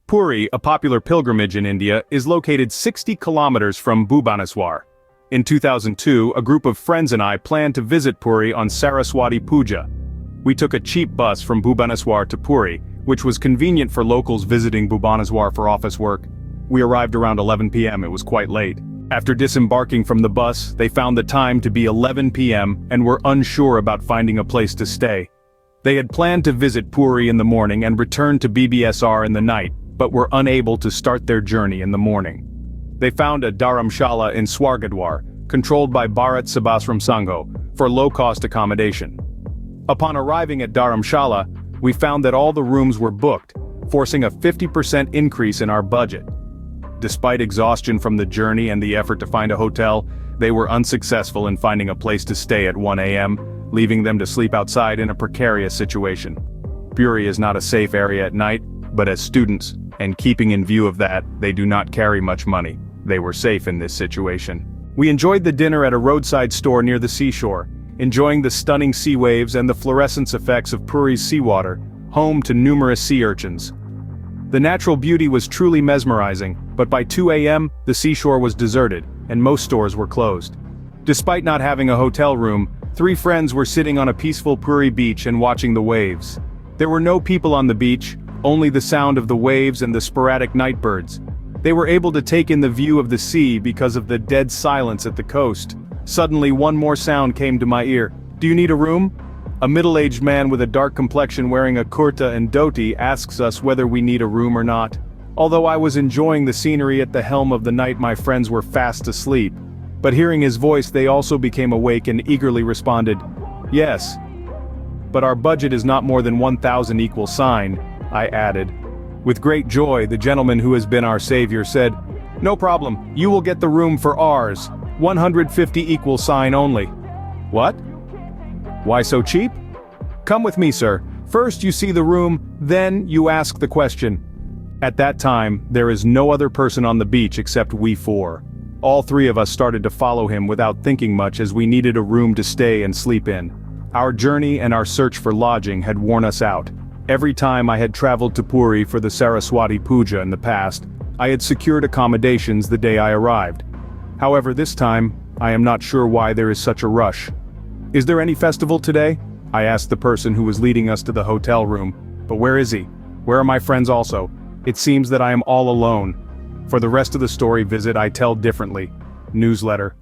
Puri, a popular pilgrimage in India, is located 60 kilometers from Bhubaneswar. In 2002, a group of friends and I planned to visit Puri on Saraswati Puja. We took a cheap bus from Bhubaneswar to Puri, which was convenient for locals visiting Bhubaneswar for office work. We arrived around 11 p.m. It was quite late. After disembarking from the bus, they found the time to be 11 p.m. and were unsure about finding a place to stay. They had planned to visit Puri in the morning and return to BBSR in the night, but were unable to start their journey in the morning. They found a Dharamshala in Swargadwar, controlled by Bharat Sebasram Sangho, for low-cost accommodation. Upon arriving at Dharamshala, we found that all the rooms were booked, forcing a 50% increase in our budget. Despite exhaustion from the journey and the effort to find a hotel, they were unsuccessful in finding a place to stay at 1 a.m., leaving them to sleep outside in a precarious situation. Puri is not a safe area at night, but as students, and keeping in view of that, they do not carry much money. They were safe in this situation. We enjoyed the dinner at a roadside store near the seashore, enjoying the stunning sea waves and the fluorescence effects of Puri's seawater, home to numerous sea urchins. The natural beauty was truly mesmerizing, but by 2 a.m., the seashore was deserted, and most stores were closed. Despite not having a hotel room, 3 friends were sitting on a peaceful Puri beach and watching the waves. There were no people on the beach, only the sound of the waves and the sporadic night birds. They were able to take in the view of the sea because of the dead silence at the coast. Suddenly one more sound came to my ear. "Do you need a room?" A middle-aged man with a dark complexion wearing a kurta and dhoti asks us whether we need a room or not. Although I was enjoying the scenery at the helm of the night, my friends were fast asleep. But hearing his voice, they also became awake and eagerly responded, "Yes. But our budget is not more than 1,000 equal sign," I added. With great joy, the gentleman who has been our savior said, "No problem, you will get the room for ours. 150 equal sign only." What? Why so cheap? Come with me, sir. First you see the room, then you ask the question. At that time, there is no other person on the beach except we 4. All 3 of us started to follow him without thinking much, as we needed a room to stay and sleep in. Our journey and our search for lodging had worn us out. Every time I had traveled to Puri for the Saraswati Puja in the past, I had secured accommodations the day I arrived. However, this time, I am not sure why there is such a rush. "Is there any festival today?" I asked the person who was leading us to the hotel room. "But where is he? Where are my friends also? It seems that I am all alone." For the rest of the story, visit I Tell Differently newsletter.